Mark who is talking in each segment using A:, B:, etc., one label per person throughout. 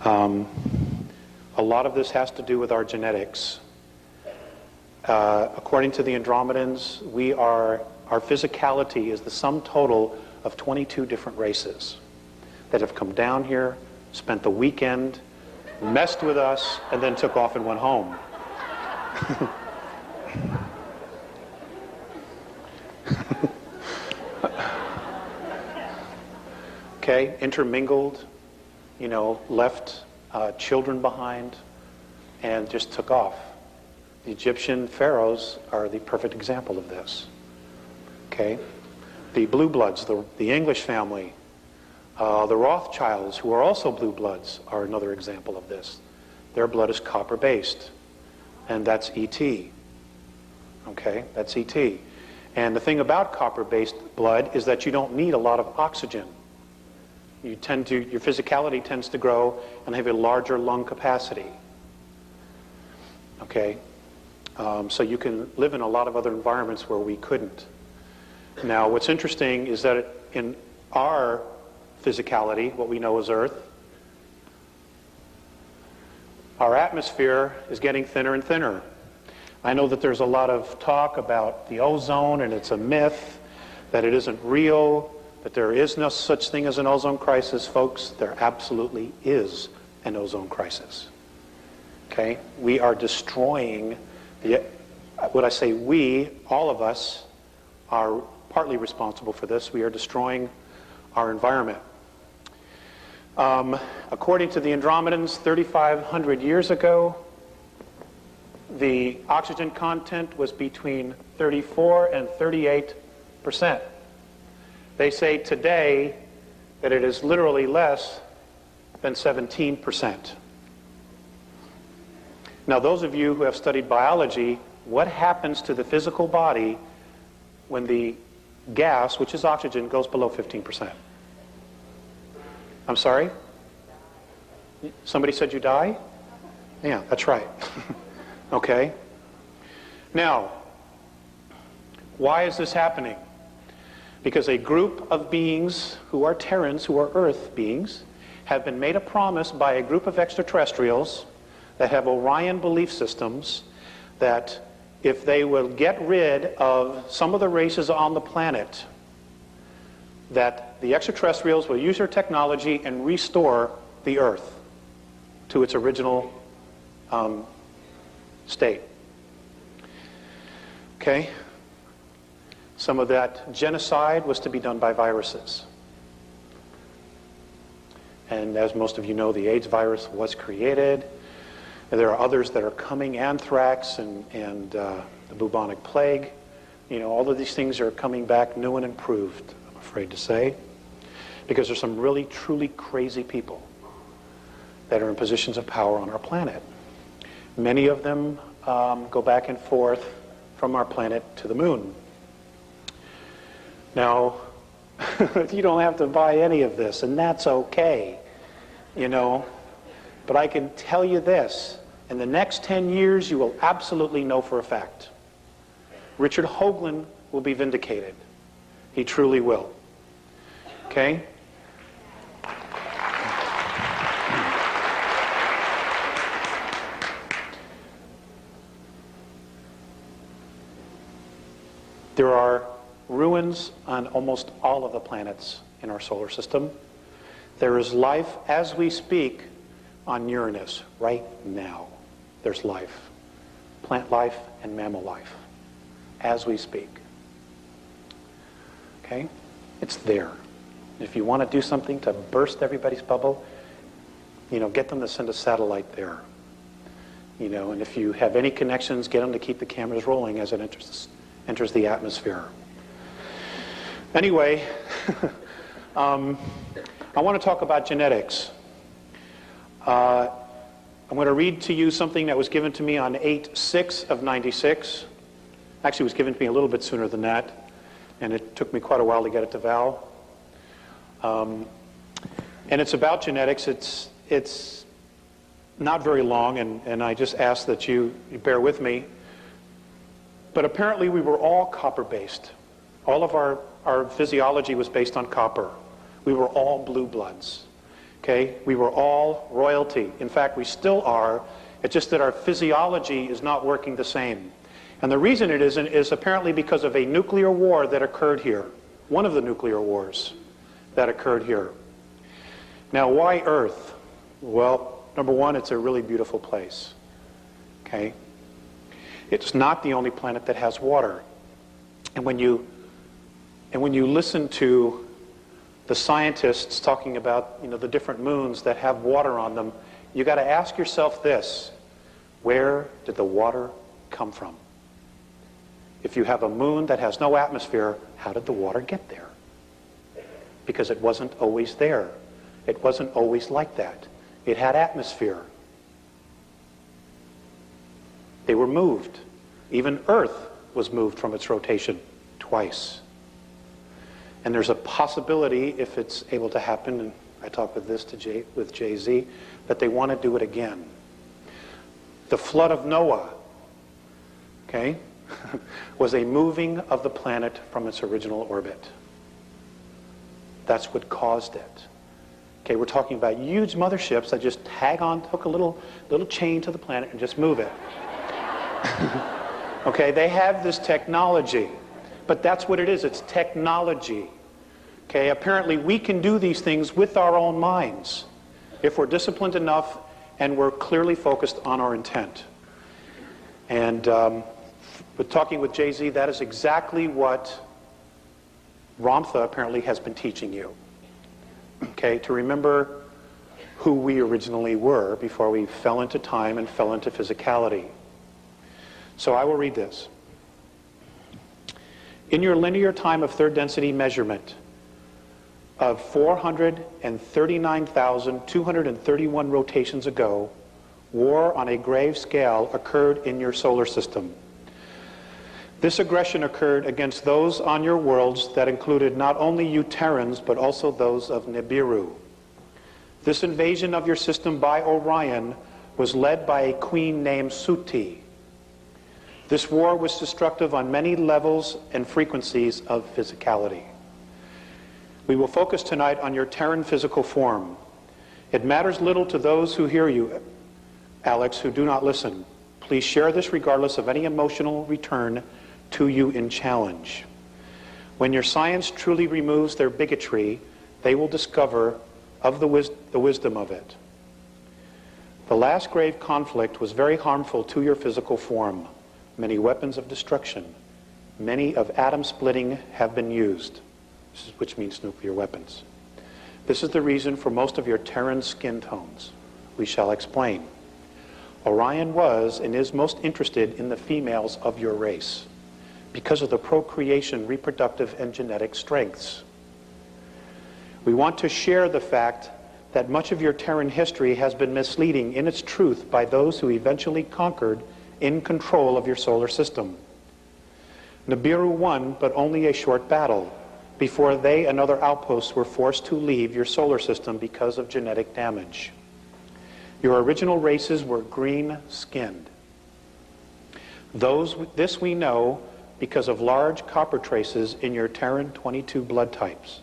A: A lot of this has to do with our genetics. According to the Andromedans, our physicality is the sum total of 22 different races that have come down here, spent the weekend, messed with us, and then took off and went home. Okay, intermingled, left children behind, and just took off. The Egyptian pharaohs are the perfect example of this. Okay, the blue bloods, the English family, the Rothschilds, who are also blue bloods, are another example of this. Their blood is copper-based, and that's ET. Okay, that's ET. And the thing about copper-based blood is that you don't need a lot of oxygen. Your physicality tends to grow and have a larger lung capacity. Okay, so you can live in a lot of other environments where we couldn't. Now, what's interesting is that in our physicality, what we know as Earth, our atmosphere is getting thinner and thinner. I know that there's a lot of talk about the ozone, and it's a myth, that it isn't real, that there is no such thing as an ozone crisis. Folks, there absolutely is an ozone crisis. Okay? We are destroying what I say we, all of us, are partly responsible for this. We are destroying our environment. According to the Andromedans, 3,500 years ago, the oxygen content was between 34 and 38%. They say today that it is literally less than 17%. Now, those of you who have studied biology, what happens to the physical body when the gas, which is oxygen, goes below 15%? I'm sorry? Somebody said you die? Yeah, that's right. Okay. Now, why is this happening? Because a group of beings who are Terrans, who are Earth beings, have been made a promise by a group of extraterrestrials that have Orion belief systems that if they will get rid of some of the races on the planet, that the extraterrestrials will use their technology and restore the Earth to its original state. Okay? Some of that genocide was to be done by viruses. And as most of you know, the AIDS virus was created. And there are others that are coming, anthrax and the bubonic plague. All of these things are coming back new and improved, I'm afraid to say, because there's some really, truly crazy people that are in positions of power on our planet. Many of them go back and forth from our planet to the moon. Now, you don't have to buy any of this, and that's okay, But I can tell you this, in the next 10 years, you will absolutely know for a fact. Richard Hoagland will be vindicated. He truly will. Okay? There are ruins on almost all of the planets in our solar system. There is life as we speak on Uranus right now. There's life, plant life and mammal life, as we speak. Okay? It's there. If you want to do something to burst everybody's bubble, get them to send a satellite there. And if you have any connections, get them to keep the cameras rolling as it enters the atmosphere. Anyway, I want to talk about genetics. I'm going to read to you something that was given to me on 8/6 of 96. Actually, it was given to me a little bit sooner than that, and it took me quite a while to get it to Val. And it's about genetics. It's not very long, and I just ask that you bear with me. But apparently we were all copper-based. All of our physiology was based on copper. We were all blue bloods. Okay? We were all royalty. In fact, we still are. It's just that our physiology is not working the same. And the reason it isn't is apparently because of a nuclear war that occurred here. One of the nuclear wars that occurred here. Now, why Earth? Well, number one, it's a really beautiful place. Okay? It's not the only planet that has water. And when you listen to the scientists talking about, you know, the different moons that have water on them, you got to ask yourself this: where did the water come from? If you have a moon that has no atmosphere, how did the water get there? Because it wasn't always there. It wasn't always like that. It had atmosphere. They were moved. Even Earth was moved from its rotation twice. And there's a possibility, if it's able to happen, and I talked with this with Jay-Z, that they want to do it again. The flood of Noah, okay, was a moving of the planet from its original orbit. That's what caused it. Okay, we're talking about huge motherships that just hook a little chain to the planet and just move it. Okay, they have this technology, but that's what it is. It's technology. Okay, apparently we can do these things with our own minds if we're disciplined enough and we're clearly focused on our intent. And with talking with Jay-Z, that is exactly what Ramtha apparently has been teaching you. Okay, to remember who we originally were before we fell into time and fell into physicality. So I will read this. In your linear time of third density measurement of 439,231 rotations ago, war on a grave scale occurred in your solar system. This aggression occurred against those on your worlds that included not only you Terrans, but also those of Nibiru. This invasion of your system by Orion was led by a queen named Suti. This war was destructive on many levels and frequencies of physicality. We will focus tonight on your Terran physical form. It matters little to those who hear you, Alex, who do not listen. Please share this regardless of any emotional return to you in challenge. When your science truly removes their bigotry, they will discover of the wisdom of it. The last grave conflict was very harmful to your physical form. Many weapons of destruction, many of atom splitting have been used, which means nuclear weapons. This is the reason for most of your Terran skin tones. We shall explain. Orion was and is most interested in the females of your race because of the procreation, reproductive, and genetic strengths. We want to share the fact that much of your Terran history has been misleading in its truth by those who eventually conquered in control of your solar system. Nibiru won, but only a short battle, before they and other outposts were forced to leave your solar system because of genetic damage. Your original races were green-skinned. This we know because of large copper traces in your Terran 22 blood types.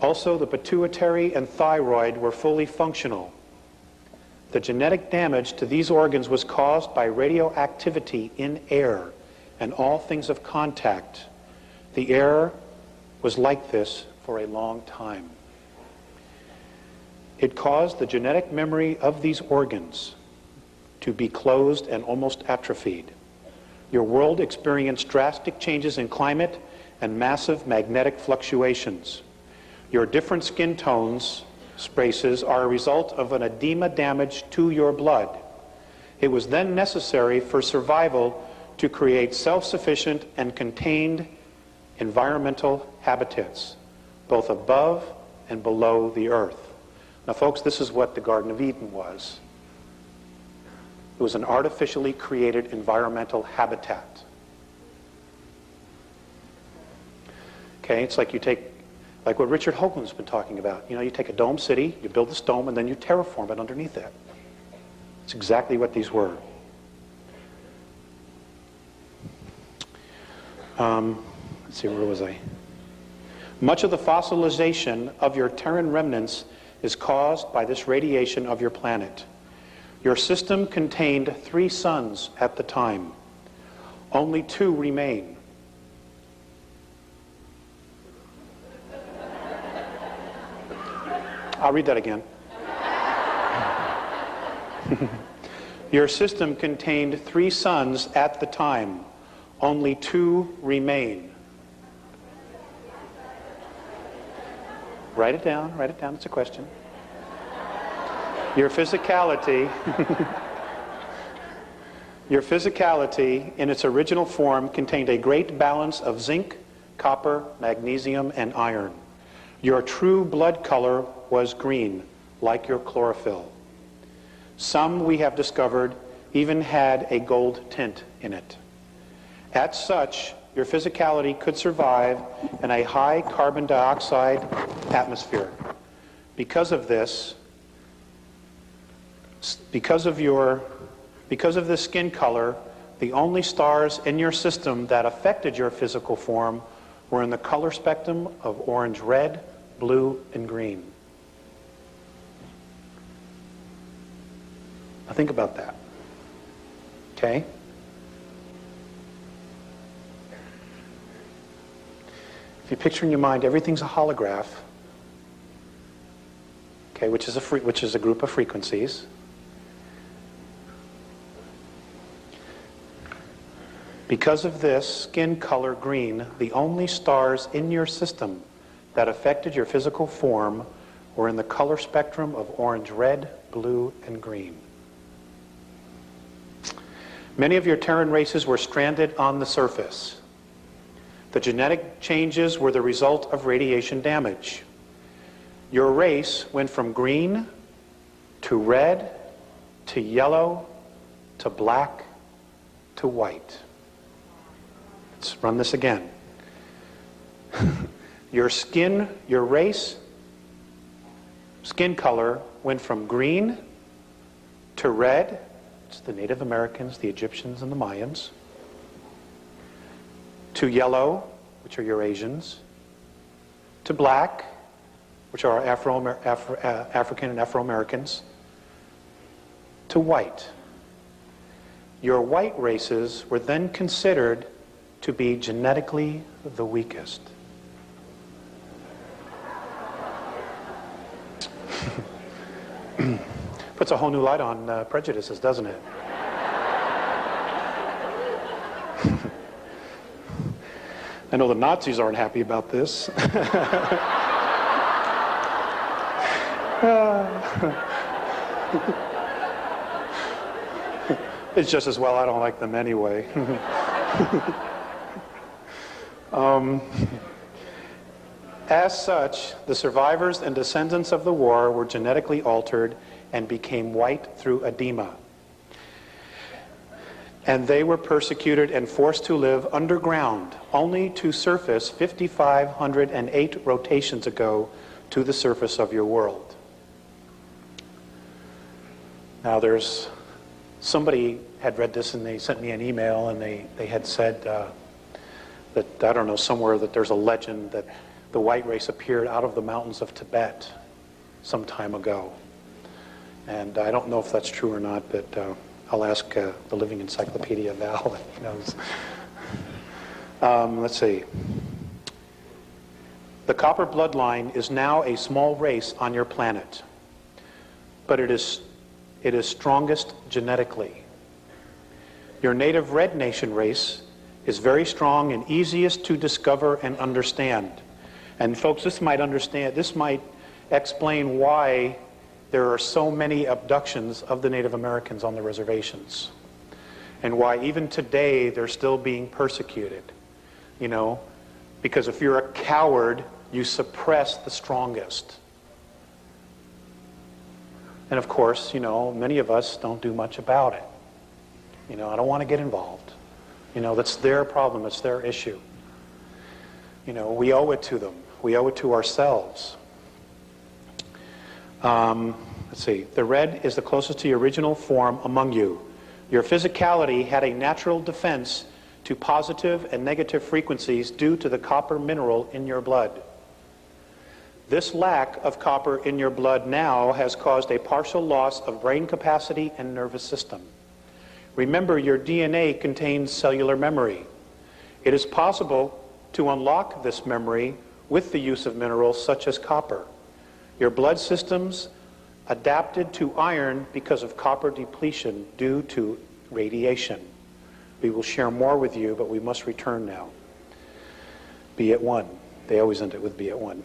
A: Also, the pituitary and thyroid were fully functional. The genetic damage to these organs was caused by radioactivity in air and all things of contact. The air was like this for a long time. It caused the genetic memory of these organs to be closed and almost atrophied. Your world experienced drastic changes in climate and massive magnetic fluctuations. Your different skin tones, spaces, are a result of an edema damage to your blood. It was then necessary for survival to create self-sufficient and contained environmental habitats, both above and below the earth. Now, folks, this is what the Garden of Eden was. It was an artificially created environmental habitat. Okay, it's like like what Richard Hoagland's been talking about. You know, you take a dome city, you build this dome, and then you terraform it underneath it. It's exactly what these were. Let's see, where was I? Much of the fossilization of your Terran remnants is caused by this radiation of your planet. Your system contained 3 suns at the time. Only 2 remain. I'll read that again. Your system contained 3 suns at the time. Only 2 remain. Write it down, it's a question. Your physicality, your physicality in its original form contained a great balance of zinc, copper, magnesium, and iron. Your true blood color was green, like your chlorophyll. Some, we have discovered, even had a gold tint in it. As such, your physicality could survive in a high carbon dioxide atmosphere. Because of this, because of this skin color, the only stars in your system that affected your physical form were in the color spectrum of orange, red, blue, and green. Now think about that. Okay? If you picture in your mind everything's a holograph, okay, which is a group of frequencies. Because of this skin color green, the only stars in your system that affected your physical form were in the color spectrum of orange, red, blue, and green. Many of your Terran races were stranded on the surface. The genetic changes were the result of radiation damage. Your race went from green to red to yellow to black to white. Let's run this again. Your race, skin color went from green to red. It's the Native Americans, the Egyptians, and the Mayans. To yellow, which are Eurasians. To black, which are African and Afro-Americans. To white. Your white races were then considered to be genetically the weakest. Puts a whole new light on prejudices, doesn't it? I know the Nazis aren't happy about this. It's just as well I don't like them anyway. As such, the survivors and descendants of the war were genetically altered and became white through edema. And they were persecuted and forced to live underground, only to surface 5,508 rotations ago to the surface of your world. Now there's, somebody had read this and they sent me an email and they had said that, I don't know, somewhere that there's a legend that the white race appeared out of the mountains of Tibet some time ago. And I don't know if that's true or not, but I'll ask the Living Encyclopedia Val if he knows. Let's see. The copper bloodline is now a small race on your planet, but it is strongest genetically. Your native Red Nation race is very strong and easiest to discover and understand. And folks, this might explain why there are so many abductions of the Native Americans on the reservations, and why even today they're still being persecuted. You know, because if you're a coward, you suppress the strongest. And of course, you know, many of us don't do much about it. You know, I don't want to get involved. You know, that's their problem, it's their issue. You know, we owe it to them. We owe it to ourselves. Let's see. The red is the closest to your original form among you. Your physicality had a natural defense to positive and negative frequencies due to the copper mineral in your blood. This lack of copper in your blood now has caused a partial loss of brain capacity and nervous system. Remember, your DNA contains cellular memory. It is possible to unlock this memory with the use of minerals such as copper. Your blood systems adapted to iron because of copper depletion due to radiation. We will share more with you, but we must return now. Be at one. They always end it with be at one.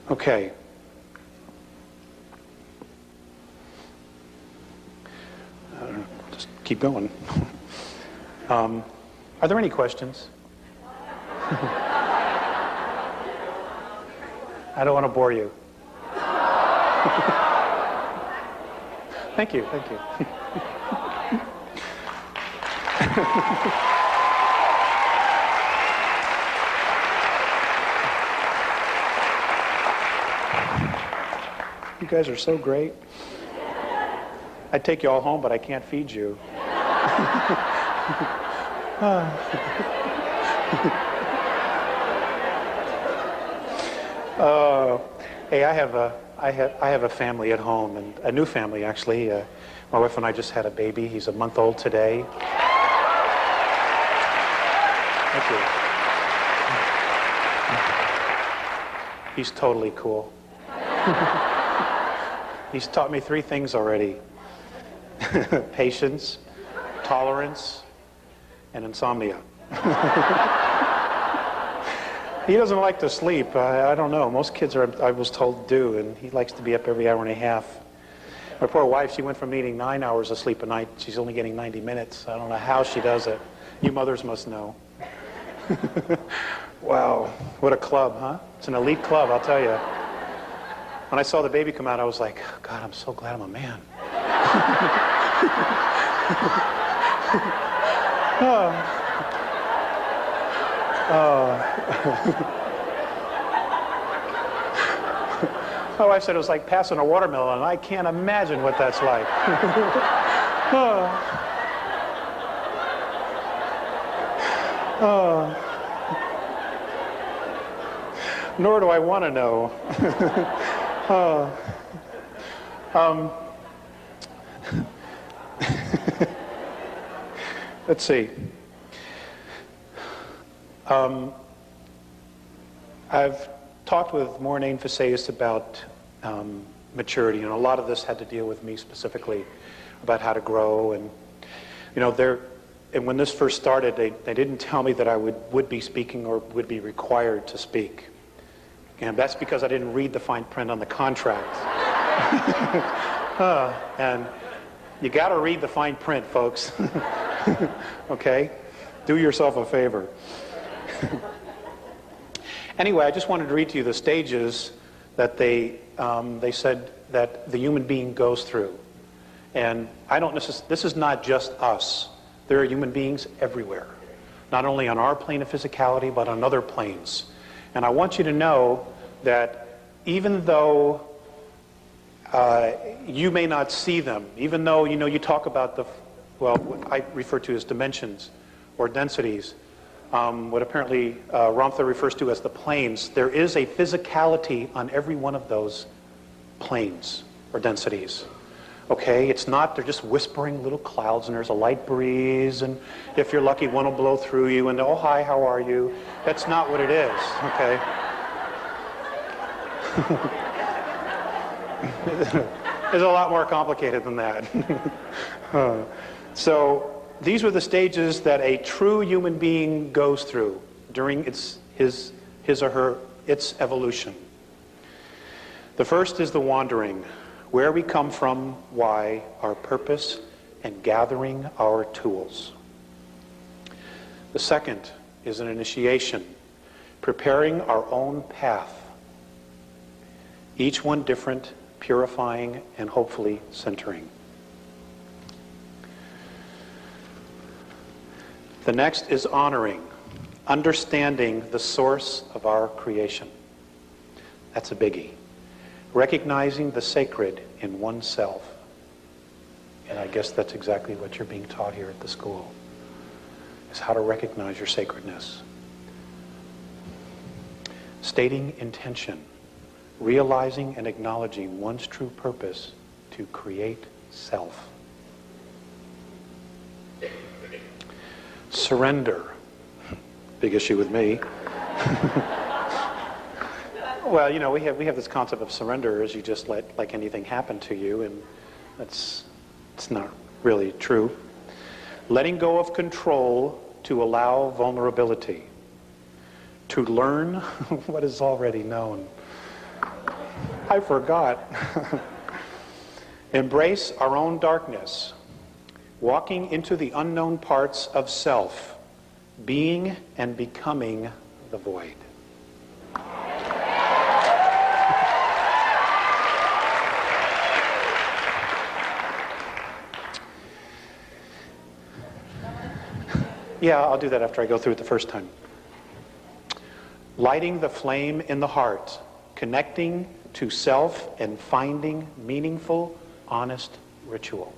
A: Okay. Just keep going. Are there any questions? I don't want to bore you. Thank you, thank you. You guys are so great. I'd take you all home, but I can't feed you. Hey, I have a family at home, and a new family actually. My wife and I just had a baby. He's a month old today. Thank you. He's totally cool. He's taught me 3 things already: patience, tolerance, and insomnia. He doesn't like to sleep. I don't know. Most kids I was told, do, and he likes to be up every hour and a half. My poor wife, she went from needing 9 hours of sleep a night. She's only getting 90 minutes. I don't know how she does it. You mothers must know. Wow, what a club, huh? It's an elite club, I'll tell you. When I saw the baby come out, I was like, God, I'm so glad I'm a man. My wife said it was like passing a watermelon, and I can't imagine what that's like. Nor do I want to know. Let's see. I've talked with Maureen Faceus about maturity, and a lot of this had to deal with me specifically about how to grow. And you know, and when this first started, they didn't tell me that I would be speaking or would be required to speak. And that's because I didn't read the fine print on the contract. And you got to read the fine print, folks. Okay? Do yourself a favor. Anyway, I just wanted to read to you the stages that they said that the human being goes through. And this is not just us. There are human beings everywhere. Not only on our plane of physicality, but on other planes. And I want you to know that even though you may not see them, even though, you know, you talk about what I refer to as dimensions or densities, what apparently Ramtha refers to as the planes, there is a physicality on every one of those planes or densities. Okay, it's not, they're just whispering little clouds and there's a light breeze, and if you're lucky one will blow through you and oh hi, how are you? That's not what it is, okay? It's a lot more complicated than that. So these were the stages that a true human being goes through during its evolution. The first is the wandering, where we come from, why, our purpose, and gathering our tools. The second is an initiation, preparing our own path, each one different, purifying, and hopefully centering. The next is honoring, understanding the source of our creation. That's a biggie. Recognizing the sacred in oneself. And I guess that's exactly what you're being taught here at the school, is how to recognize your sacredness. Stating intention, realizing and acknowledging one's true purpose to create self. Surrender, big issue with me. Well, you know, we have this concept of surrender as you just let like anything happen to you, and it's not really true. Letting go of control to allow vulnerability. To learn what is already known. I forgot. Embrace our own darkness. Walking into the unknown parts of self. Being and becoming the void. Yeah, I'll do that after I go through it the first time. Lighting the flame in the heart, connecting to self and finding meaningful, honest ritual.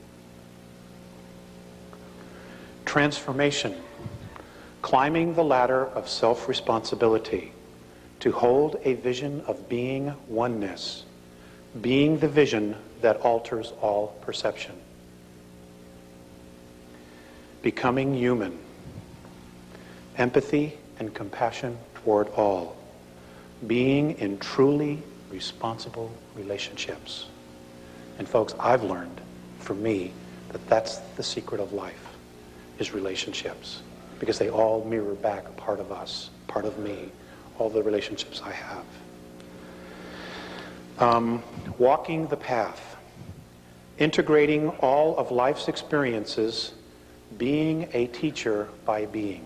A: Transformation, climbing the ladder of self-responsibility to hold a vision of being oneness, being the vision that alters all perception. Becoming human, empathy and compassion toward all, being in truly responsible relationships. And folks, I've learned, for me, that that's the secret of life, is relationships, because they all mirror back a part of us, part of me, all the relationships I have. Walking the path, integrating all of life's experiences, being a teacher by being.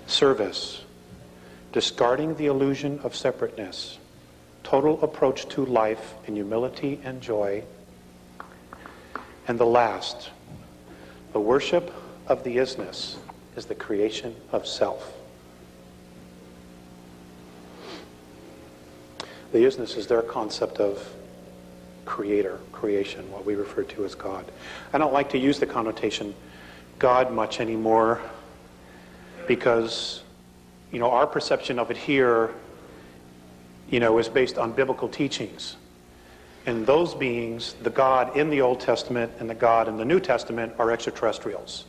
A: Service, discarding the illusion of separateness, total approach to life in humility and joy. And the last, the worship of the isness is the creation of self. The isness is their concept of creator, creation, what we refer to as God. I don't like to use the connotation God much anymore, because, you know, our perception of it here, you know, is based on biblical teachings. And those beings, the God in the Old Testament and the God in the New Testament, are extraterrestrials.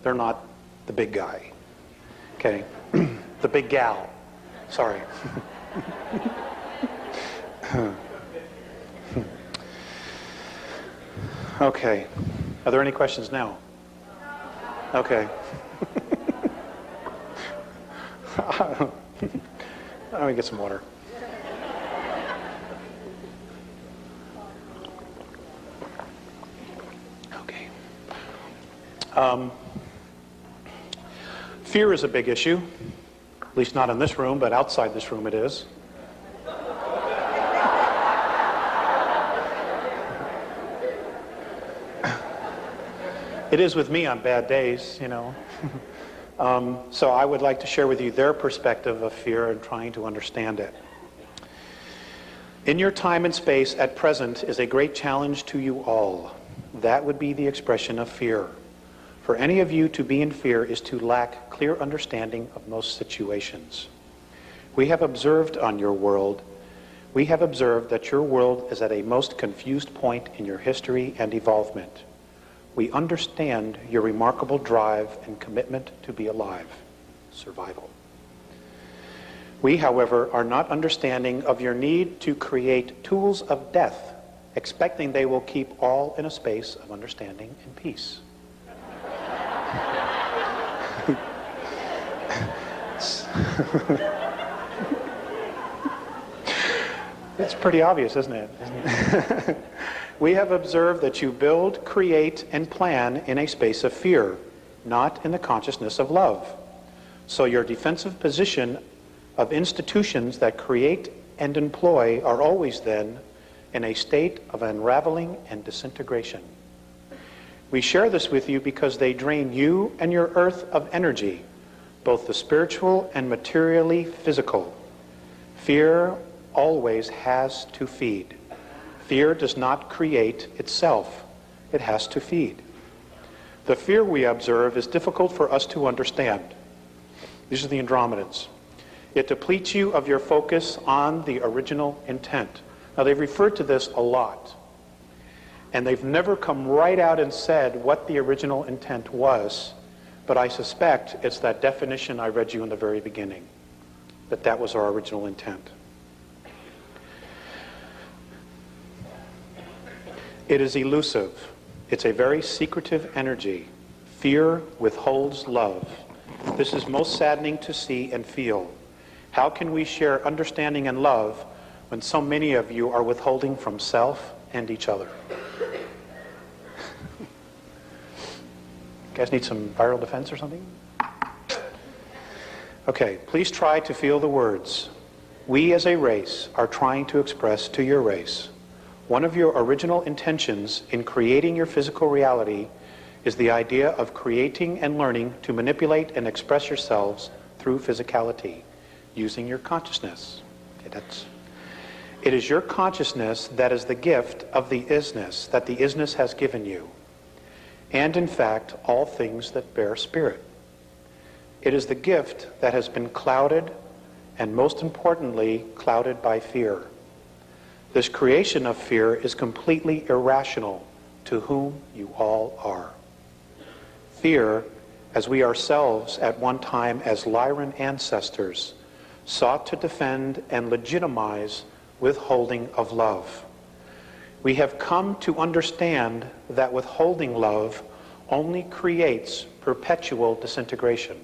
A: They're not the big guy. Okay? The big gal. Sorry. Okay. Are there any questions now? Okay. Let me get some water. Okay. Fear is a big issue, at least not in this room, but outside this room it is. It is with me on bad days, you know. So I would like to share with you their perspective of fear and trying to understand it. In your time and space at present is a great challenge to you all. That would be the expression of fear. For any of you to be in fear is to lack clear understanding of most situations. We have observed that your world is at a most confused point in your history and evolvement. We understand your remarkable drive and commitment to be alive, survival. We, however, are not understanding of your need to create tools of death, expecting they will keep all in a space of understanding and peace. It's pretty obvious, isn't it? We have observed that you build, create, and plan in a space of fear, not in the consciousness of love. So your defensive position of institutions that create and employ are always then in a state of unraveling and disintegration. We share this with you because they drain you and your earth of energy, both the spiritual and materially physical. Fear always has to feed. Fear does not create itself. It has to feed. The fear we observe is difficult for us to understand. These are the Andromedans. It depletes you of your focus on the original intent. Now, they've referred to this a lot. And they've never come right out and said what the original intent was, but I suspect it's that definition I read you in the very beginning, that that was our original intent. It is elusive. It's a very secretive energy. Fear withholds love. This is most saddening to see and feel. How can we share understanding and love when so many of you are withholding from self and each other? You guys need some viral defense or something? Okay, please try to feel the words. We as a race are trying to express to your race. One of your original intentions in creating your physical reality is the idea of creating and learning to manipulate and express yourselves through physicality, using your consciousness. Okay, it is your consciousness that is the gift of the isness that the isness has given you, and in fact, all things that bear spirit. It is the gift that has been clouded, and most importantly, clouded by fear. This creation of fear is completely irrational to whom you all are. Fear, as we ourselves at one time as Lyran ancestors, sought to defend and legitimize withholding of love. We have come to understand that withholding love only creates perpetual disintegration.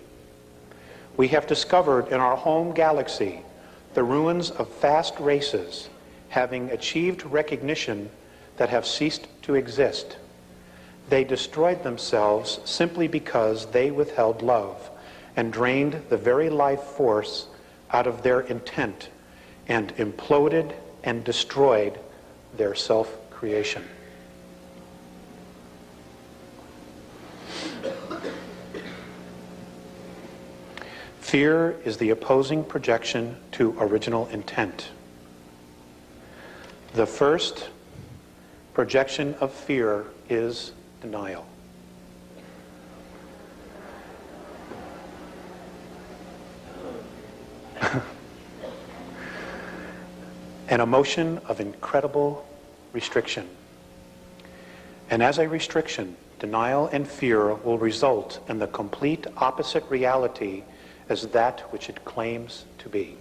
A: We have discovered in our home galaxy the ruins of vast races having achieved recognition that have ceased to exist. They destroyed themselves simply because they withheld love and drained the very life force out of their intent and imploded and destroyed their self-creation. Fear is the opposing projection to original intent. The first projection of fear is denial. An emotion of incredible restriction. And as a restriction, denial and fear will result in the complete opposite reality as that which it claims to be.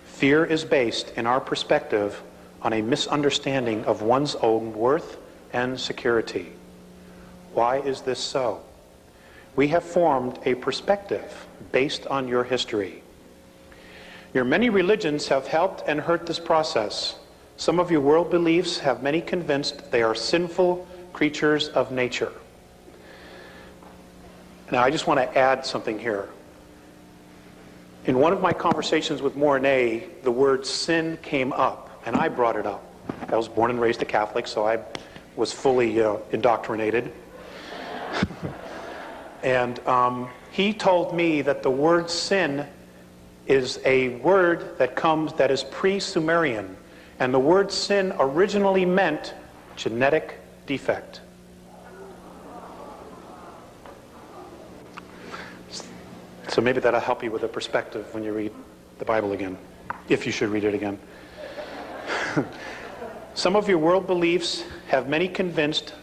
A: Fear is based, in our perspective, on a misunderstanding of one's own worth and security. Why is this so? We have formed a perspective based on your history. Your many religions have helped and hurt this process. Some of your world beliefs have many convinced they are sinful creatures of nature. Now, I just want to add something here. In one of my conversations with Mornay, the word sin came up, and I brought it up. I was born and raised a Catholic, so I was fully indoctrinated. And he told me that the word sin is a word that is pre-Sumerian, and the word sin originally meant genetic defect. So maybe that'll help you with a perspective when you read the Bible again, if you should read it again. Some of your world beliefs have many convinced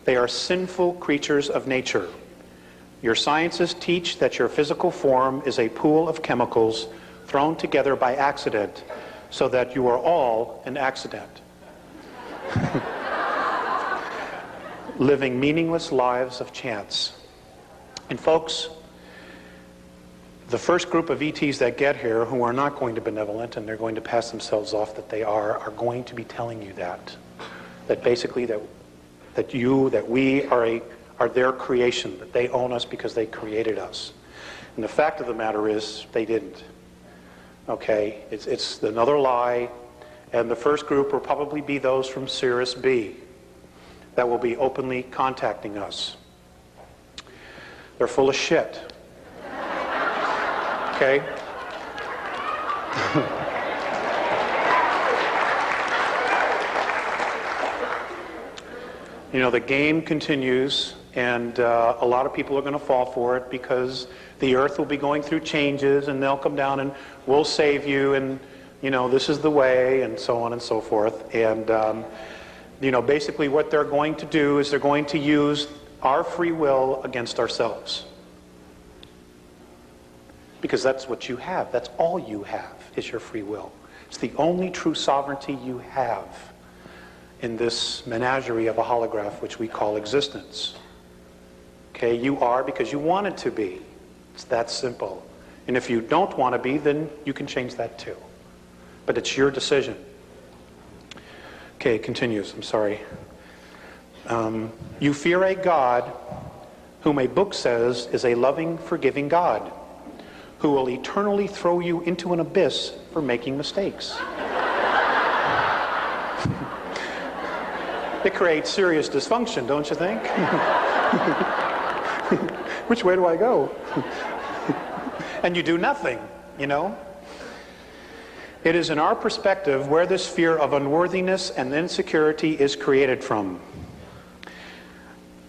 A: they are sinful creatures of nature. Your sciences teach that your physical form is a pool of chemicals thrown together by accident, so that you are all an accident. Living meaningless lives of chance. And folks, the first group of ETs that get here who are not going to be benevolent and they're going to pass themselves off that they are going to be telling you that basically that we are their creation, that they own us because they created us. And the fact of the matter is they didn't. Okay, it's another lie, and the first group will probably be those from Cirrus B that will be openly contacting us. They're full of shit. Okay? You know, the game continues, And a lot of people are going to fall for it because the earth will be going through changes and they'll come down and we'll save you and, you know, this is the way and so on and so forth. And, you know, basically what they're going to do is they're going to use our free will against ourselves. Because that's what you have. That's all you have is your free will. It's the only true sovereignty you have in this menagerie of a holograph which we call existence. Okay, you are because you want it to be. It's that simple. And if you don't want to be, then you can change that too. But it's your decision. Okay, it continues. I'm sorry. You fear a God whom a book says is a loving, forgiving God, who will eternally throw you into an abyss for making mistakes. It creates serious dysfunction, don't you think? Which way do I go? And you do nothing, you know? It is in our perspective where this fear of unworthiness and insecurity is created from.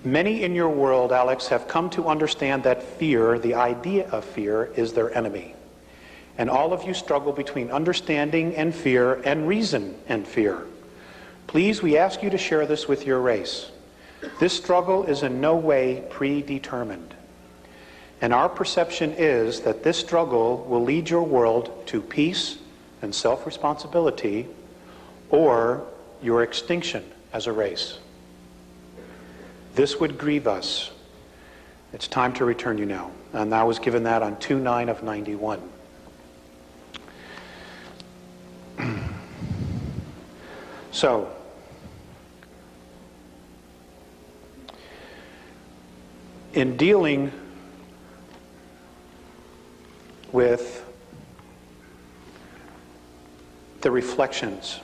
A: Many in your world, Alex, have come to understand that fear, the idea of fear, is their enemy. And all of you struggle between understanding and fear and reason and fear. Please, we ask you to share this with your race. This struggle is in no way predetermined. And our perception is that this struggle will lead your world to peace and self-responsibility, or your extinction as a race. This would grieve us. It's time to return you now. And I was given that on 2/9 of 91. So, in dealing with the reflections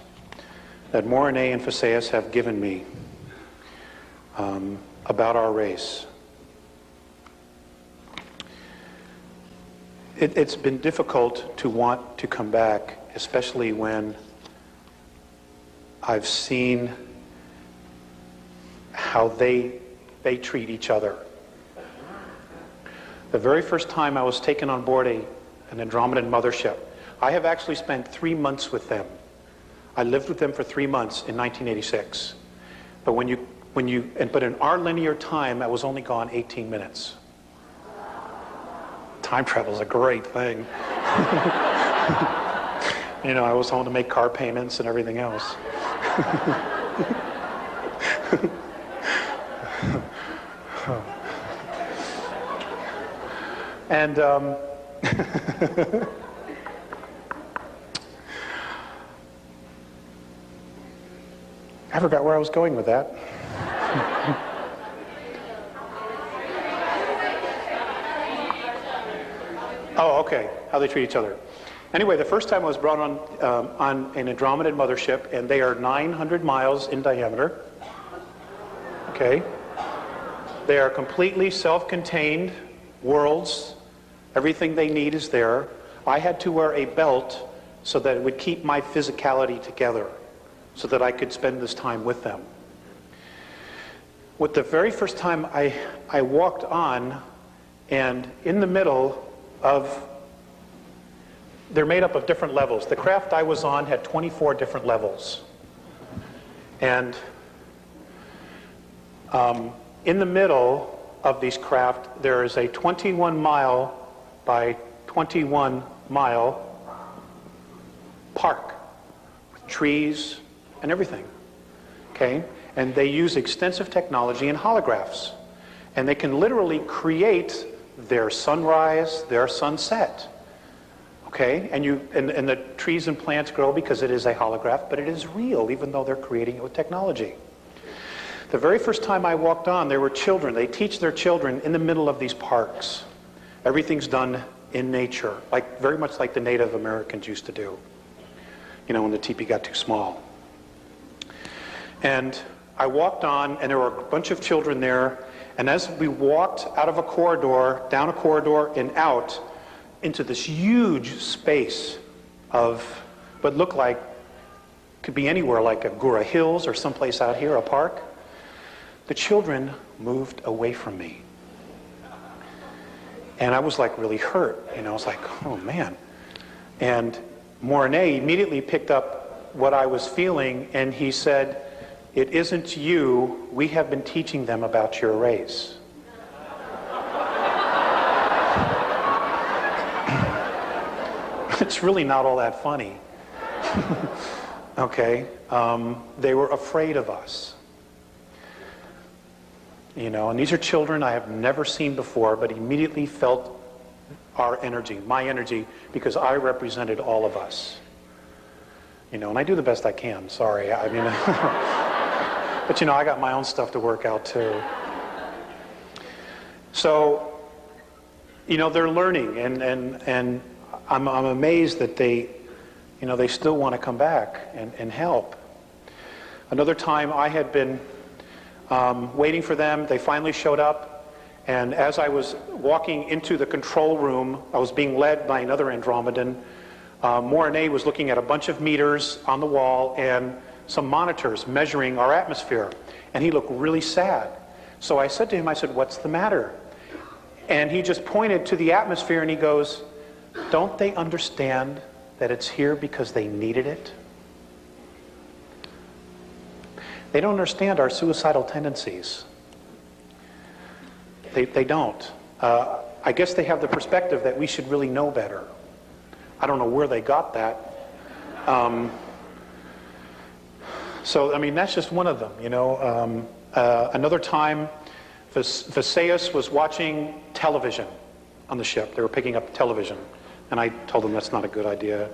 A: that Morine and Phaseus have given me about our race, it's been difficult to want to come back, especially when I've seen how they treat each other. The very first time I was taken on board an Andromedan mothership, I have actually spent 3 months with them. I lived with them for 3 months in 1986. But but in our linear time, I was only gone 18 minutes. Time travel is a great thing. You know, I was home to make car payments and everything else. And I forgot where I was going with that. Oh, okay. How they treat each other. Anyway, the first time I was brought on an Andromedan mothership, and they are 900 miles in diameter. Okay. They are completely self-contained worlds. Everything they need is there. I had to wear a belt so that it would keep my physicality together, so that I could spend this time with them. With the very first time I walked on, and in the middle of, they're made up of different levels. The craft I was on had 24 different levels. And in the middle of these craft, there is a 21 mile by 21 mile park with trees and everything. Okay? And they use extensive technology and holographs. And they can literally create their sunrise, their sunset. Okay? And the trees and plants grow because it is a holograph, but it is real, even though they're creating it with technology. The very first time I walked on, there were children. They teach their children in the middle of these parks. Everything's done in nature, like very much like the Native Americans used to do, you know, when the teepee got too small. And I walked on, and there were a bunch of children there, and as we walked out of a corridor, down a corridor, and out into this huge space of what looked like, could be anywhere, like Agura Hills or someplace out here, a park, the children moved away from me. And I was like really hurt. I was like, oh man. And Mornay immediately picked up what I was feeling, and he said, it isn't you, we have been teaching them about your race. It's really not all that funny. Okay? They were afraid of us. And these are children I have never seen before, but immediately felt our energy, my energy, because I represented all of us. And I do the best I can, sorry. I mean, but I got my own stuff to work out too. So, they're learning, and I'm amazed that they still want to come back and help. Another time I had been waiting for them. They finally showed up, and as I was walking into the control room, I was being led by another Andromedan. Mornay was looking at a bunch of meters on the wall and some monitors measuring our atmosphere, and he looked really sad. So I said to him, I said, what's the matter? And he just pointed to the atmosphere and he goes, don't they understand that it's here because they needed it? They don't understand our suicidal tendencies. They don't. I guess they have the perspective that we should really know better. I don't know where they got that. So, I mean, that's just one of them, Another time, Visayas was watching television on the ship. They were picking up television. And I told them that's not a good idea.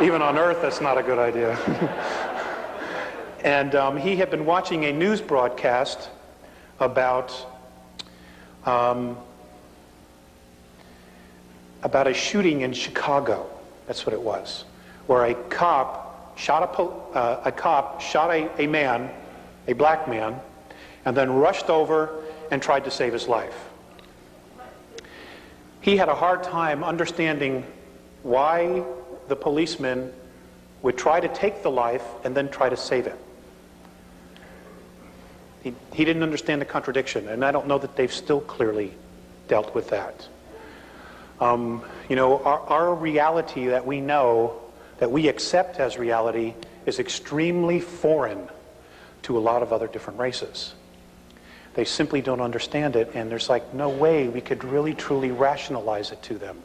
A: Even on Earth, that's not a good idea. And he had been watching a news broadcast about a shooting in Chicago. That's what it was, where a cop shot a man, a black man, and then rushed over and tried to save his life. He had a hard time understanding why the policeman would try to take the life and then try to save it. He didn't understand the contradiction, and I don't know that they've still clearly dealt with that. Our reality that we know, that we accept as reality, is extremely foreign to a lot of other different races. They simply don't understand it, and there's like no way we could really truly rationalize it to them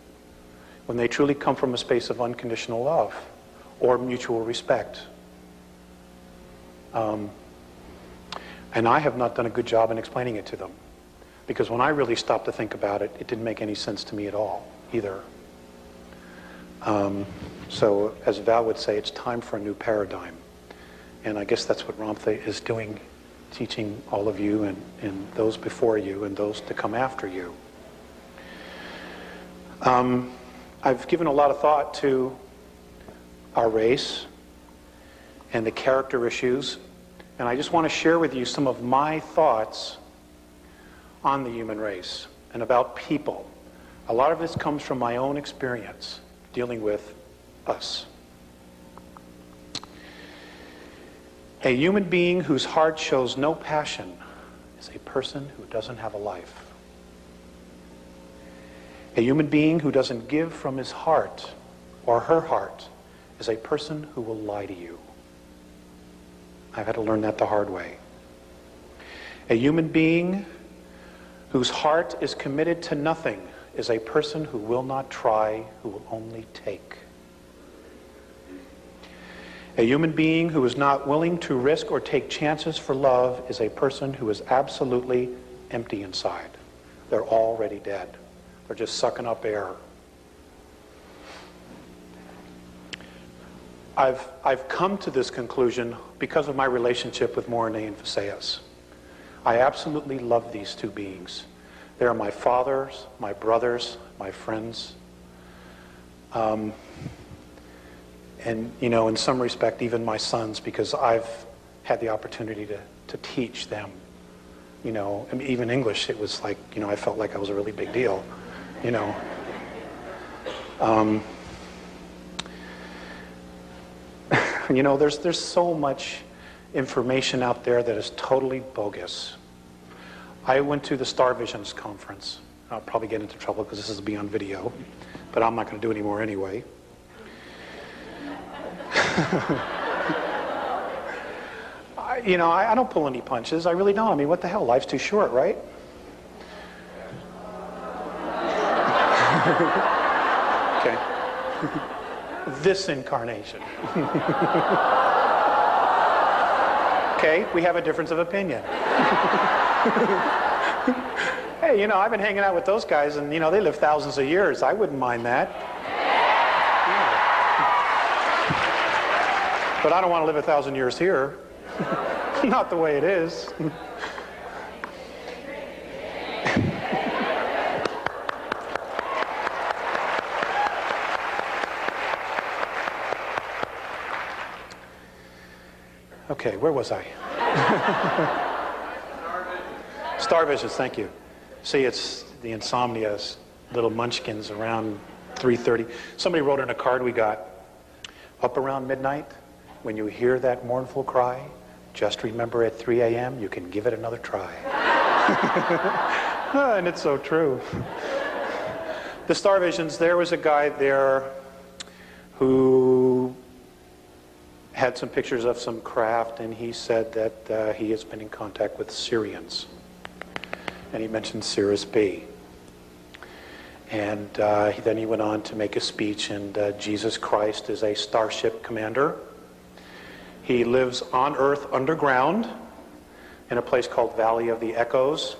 A: when they truly come from a space of unconditional love or mutual respect. And I have not done a good job in explaining it to them, because when I really stopped to think about it, it didn't make any sense to me at all either. So as Val would say, it's time for a new paradigm. And I guess that's what Ramtha is doing, teaching all of you and those before you and those to come after you. I've given a lot of thought to our race and the character issues, and I just want to share with you some of my thoughts on the human race and about people. A lot of this comes from my own experience dealing with us. A human being whose heart shows no passion is a person who doesn't have a life. A human being who doesn't give from his heart or her heart is a person who will lie to you. I've had to learn that the hard way. A human being whose heart is committed to nothing is a person who will not try, who will only take. A human being who is not willing to risk or take chances for love is a person who is absolutely empty inside. They're already dead. They're just sucking up air. I've come to this conclusion because of my relationship with Mornay and Visayas. I absolutely love these two beings. They are my fathers, my brothers, my friends. And, in some respect, even my sons, because I've had the opportunity to teach them. I mean, even English, it was like, I felt like I was a really big deal, there's so much information out there that is totally bogus. I went to the Star Visions conference. I'll probably get into trouble because this is beyond video, but I'm not going to do any more anyway. I don't pull any punches. I really don't. I mean, what the hell? Life's too short, right? Okay. This incarnation. Okay, we have a difference of opinion. Hey, I've been hanging out with those guys, and, they live thousands of years. I wouldn't mind that. Yeah. But I don't want to live 1,000 years here. Not the way it is. Okay, where was I? Star Visions, thank you. See, it's the insomnia, little munchkins around 3:30. Somebody wrote in a card we got, up around midnight, when you hear that mournful cry, just remember at 3 a.m. you can give it another try. And it's so true. The Star Visions, there was a guy there who had some pictures of some craft, and he said that he has been in contact with Syrians. And he mentioned Cirrus B. And then he went on to make a speech, and Jesus Christ is a starship commander. He lives on Earth underground in a place called Valley of the Echoes,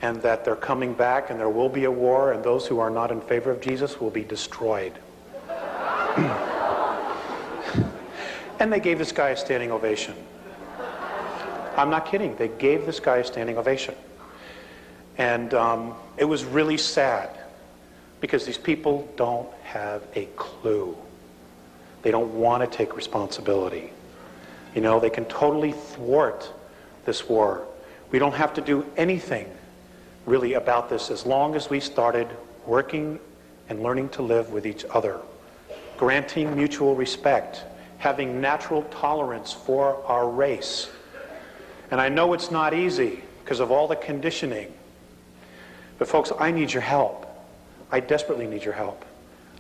A: and that they're coming back and there will be a war, and those who are not in favor of Jesus will be destroyed. And they gave this guy a standing ovation. I'm not kidding. They gave this guy a standing ovation. And it was really sad because these people don't have a clue. They don't want to take responsibility. They can totally thwart this war. We don't have to do anything really about this as long as we started working and learning to live with each other, granting mutual respect, having natural tolerance for our race. And I know it's not easy because of all the conditioning. But folks, I need your help. I desperately need your help.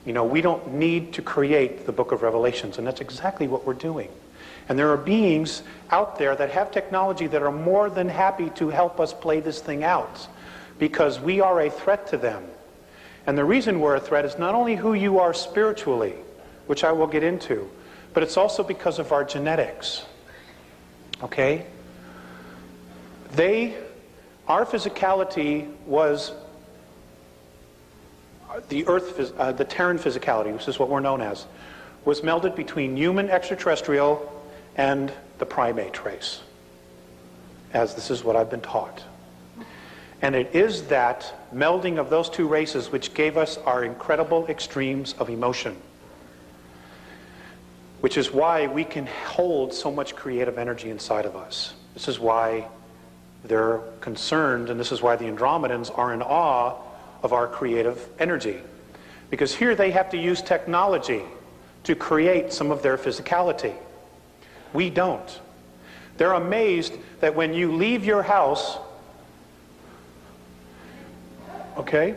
A: We don't need to create the book of Revelations, and that's exactly what we're doing. And there are beings out there that have technology that are more than happy to help us play this thing out, because we are a threat to them. And the reason we're a threat is not only who you are spiritually, which I will get into, but it's also because of our genetics. Okay? Our physicality was the Terran physicality, which is what we're known as, was melded between human extraterrestrial and the primate race, as this is what I've been taught. And it is that melding of those two races which gave us our incredible extremes of emotion, which is why we can hold so much creative energy inside of us. This is why they're concerned, and this is why the Andromedans are in awe of our creative energy. Because here they have to use technology to create some of their physicality. We don't. They're amazed that when you leave your house, okay?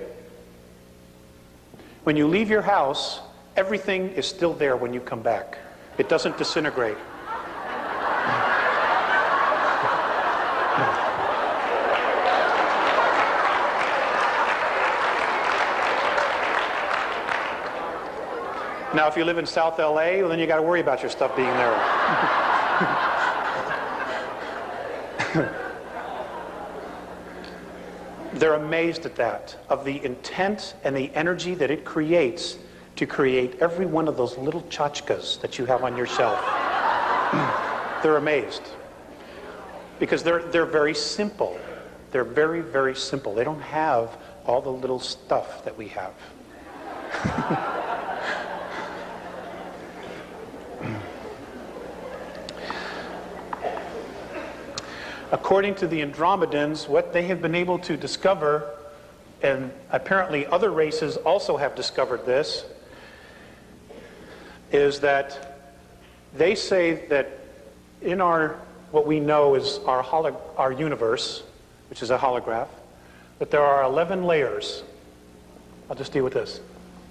A: When you leave your house, everything is still there when you come back. It doesn't disintegrate. Now, if you live in South LA, well, then you got to worry about your stuff being there. They're amazed at that, of the intent and the energy that it creates to create every one of those little tchotchkes that you have on your shelf. They're amazed. Because they're very simple. They're very, very simple. They don't have all the little stuff that we have. According to the Andromedans, what they have been able to discover, and apparently other races also have discovered this, is that they say that in our what we know is our universe, which is a holograph, that there are 11 layers. I'll just deal with this.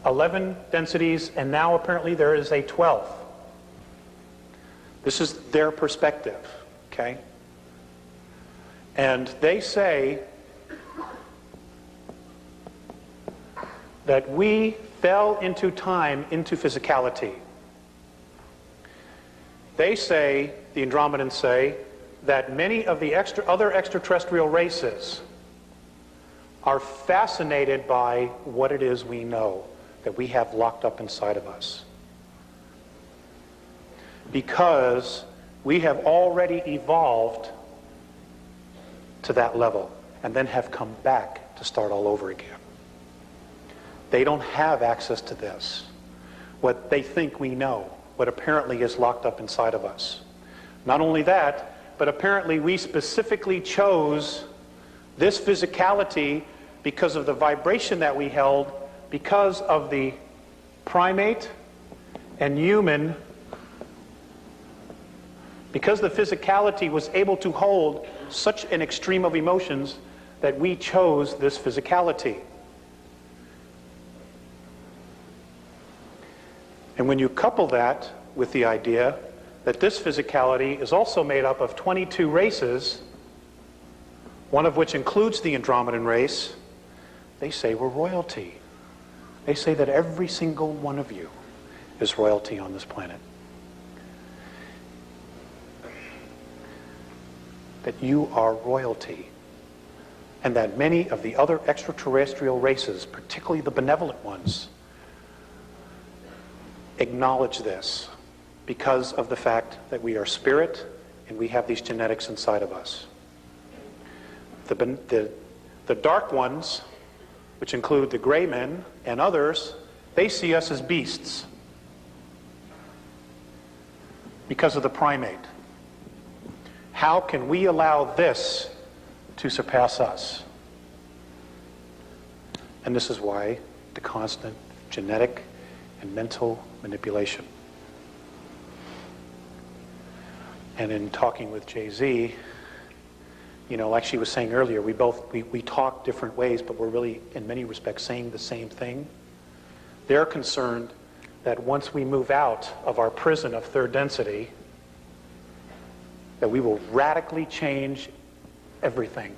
A: 11 densities, and now apparently there is a 12th. This is their perspective, okay? And they say that we fell into time, into physicality. They say, the Andromedans say, that many of the other extraterrestrial races are fascinated by what it is we know, that we have locked up inside of us. Because we have already evolved to that level and then have come back to start all over again. They don't have access to this, what they think we know, what apparently is locked up inside of us. Not only that, but apparently we specifically chose this physicality because of the vibration that we held, because of the primate and human, because the physicality was able to hold such an extreme of emotions that we chose this physicality. And when you couple that with the idea that this physicality is also made up of 22 races, one of which includes the Andromedan race, they say we're royalty. They say that every single one of you is royalty on this planet. That you are royalty. And that many of the other extraterrestrial races, particularly the benevolent ones, acknowledge this because of the fact that we are spirit and we have these genetics inside of us. The dark ones, which include the gray men and others, they see us as beasts because of the primate. How can we allow this to surpass us? And this is why the constant genetic and mental manipulation. And in talking with Jay-Z, you know, like she was saying earlier, we talk different ways, but we're really, in many respects, saying the same thing. They're concerned that once we move out of our prison of third density, that we will radically change everything.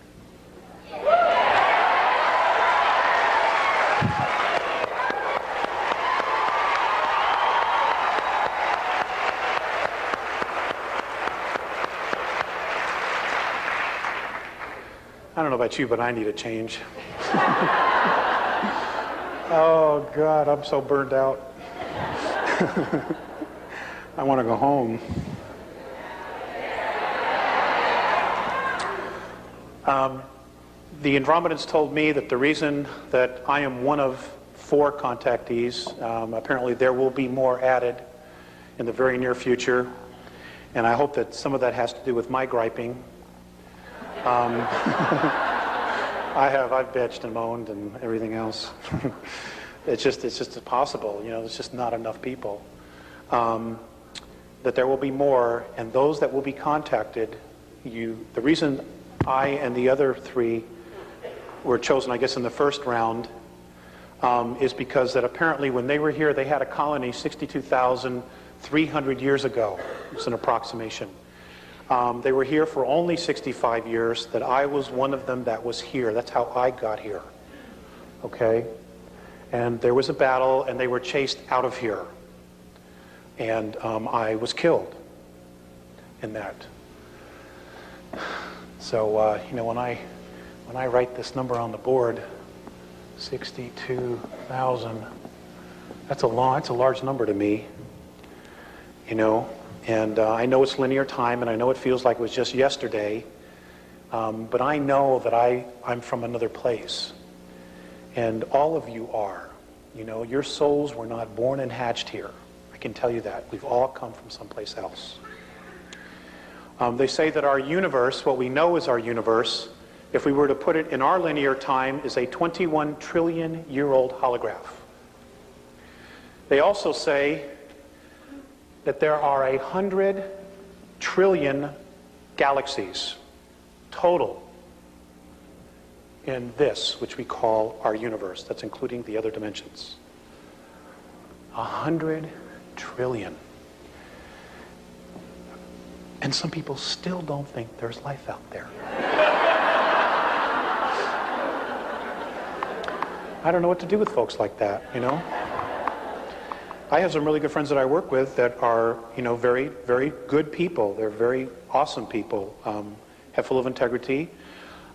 A: I don't know about you, but I need a change. Oh, God, I'm so burned out. I want to go home. The Andromedans told me that the reason that I am one of 4 contactees, apparently there will be more added in the very near future, and I hope that some of that has to do with my griping. I've bitched and moaned and everything else. It's just impossible, you know, there's just not enough people. That there will be more, and those that will be contacted, the reason I and the other 3 were chosen, I guess, in the first round, is because that apparently when they were here, they had a colony 62,300 years ago. It's an approximation. They were here for only 65 years, that I was one of them that was here. That's how I got here. Okay? And there was a battle, and they were chased out of here. And I was killed in that. So, you know, when I write this number on the board, 62,000, that's a large number to me, you know. And I know it's linear time, and I know it feels like it was just yesterday, but I know that I'm from another place. And all of you are. You know, your souls were not born and hatched here. I can tell you that. We've all come from someplace else. They say that our universe, what we know is our universe, if we were to put it in our linear time, is a 21 trillion-year-old holograph. They also say that there are 100 trillion galaxies total in this, which we call our universe. That's including the other dimensions. 100 trillion. And some people still don't think there's life out there. I don't know what to do with folks like that, you know? I have some really good friends that I work with that are, you know, very, very good people. They're very awesome people, have full of integrity,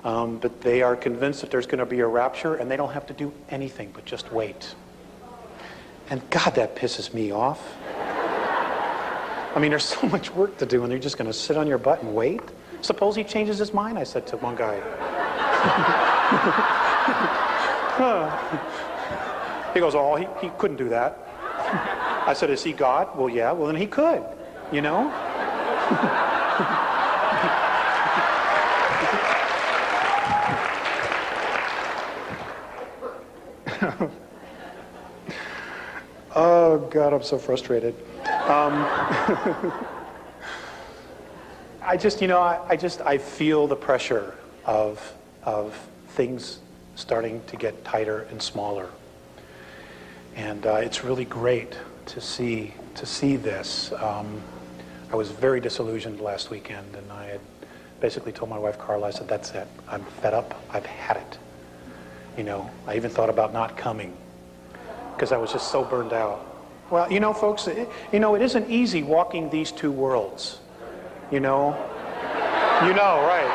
A: but they are convinced that there's going to be a rapture and they don't have to do anything but just wait. And God, that pisses me off. I mean, there's so much work to do and you're just going to sit on your butt and wait? Suppose he changes his mind, I said to one guy. He goes, oh, he couldn't do that. I said, is he God? Well, yeah. Well, then he could, you know? Oh, God, I'm so frustrated. I just, you know, I feel the pressure of things starting to get tighter and smaller. And it's really great to see this. I was very disillusioned last weekend, and I had basically told my wife Carla, I said, that's it. I'm fed up. I've had it. You know, I even thought about not coming because I was just so burned out. Well, you know, folks, it isn't easy walking these two worlds. You know, right?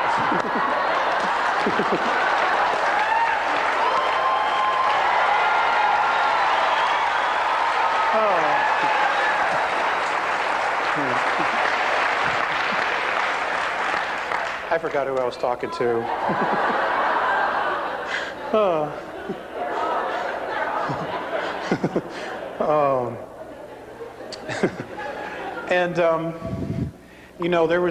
A: I forgot who I was talking to. You know, there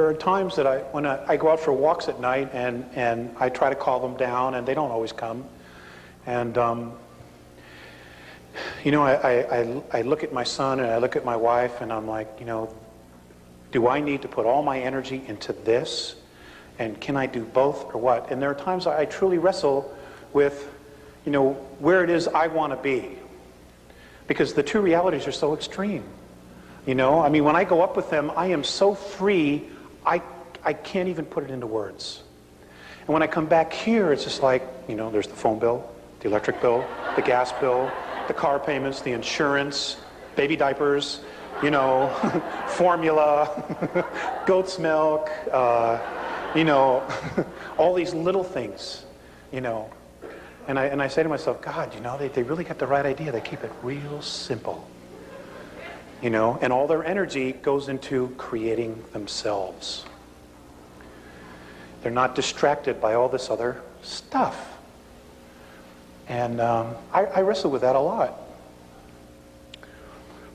A: are times that when I go out for walks at night and I try to call them down and they don't always come. And you know, I look at my son and I look at my wife and I'm like, you know, do I need to put all my energy into this? And can I do both or what? And there are times I truly wrestle with, you know, where it is I want to be. Because the two realities are so extreme. You know, I mean, when I go up with them, I am so free, I can't even put it into words. And when I come back here, it's just like, you know, there's the phone bill, the electric bill, the gas bill, the car payments, the insurance, baby diapers, you know, formula, goat's milk, you know, all these little things, you know. And I say to myself, God, you know, they really got the right idea. They keep it real simple, you know, and all their energy goes into creating themselves. They're not distracted by all this other stuff. And I wrestle with that a lot.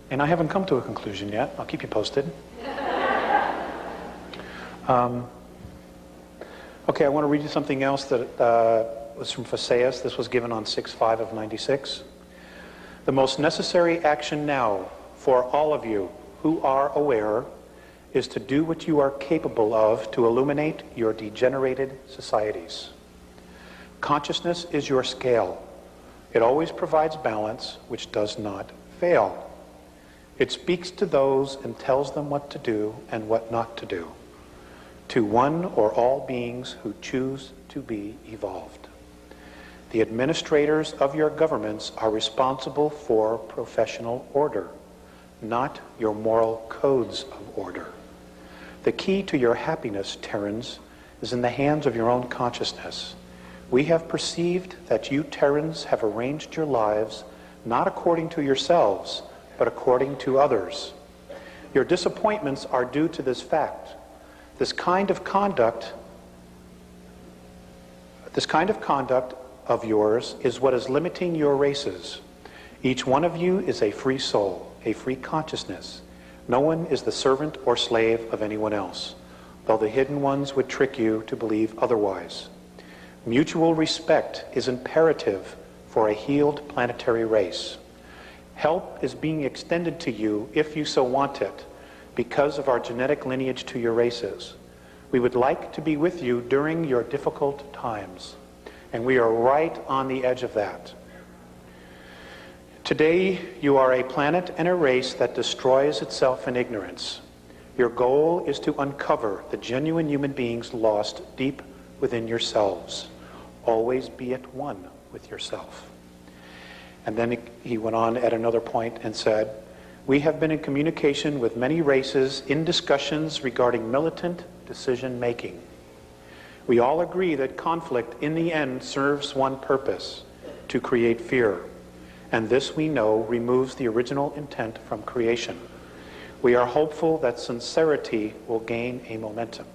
A: And I haven't come to a conclusion yet. I'll keep you posted. Okay, I want to read you something else that was from Phaseus. This was given on 6/5 of 96. The most necessary action now for all of you who are aware is to do what you are capable of to illuminate your degenerated societies. Consciousness is your scale. It always provides balance, which does not fail. It speaks to those and tells them what to do and what not to do, to one or all beings who choose to be evolved. The administrators of your governments are responsible for professional order, not your moral codes of order. The key to your happiness, Terrans, is in the hands of your own consciousness. We have perceived that you Terrans have arranged your lives not according to yourselves, but according to others. Your disappointments are due to this fact. This kind of conduct of yours is what is limiting your races. Each one of you is a free soul, a free consciousness. No one is the servant or slave of anyone else, though the hidden ones would trick you to believe otherwise. Mutual respect is imperative for a healed planetary race. Help is being extended to you if you so want it. because of our genetic lineage to your races. We would like to be with you during your difficult times, and we are right on the edge of that. Today, you are a planet and a race that destroys itself in ignorance. Your goal is to uncover the genuine human beings lost deep within yourselves. Always be at one with yourself. And then he went on at another point and said, we have been in communication with many races in discussions regarding militant decision-making. We all agree that conflict in the end serves one purpose, to create fear. And this, we know, removes the original intent from creation. We are hopeful that sincerity will gain a momentum.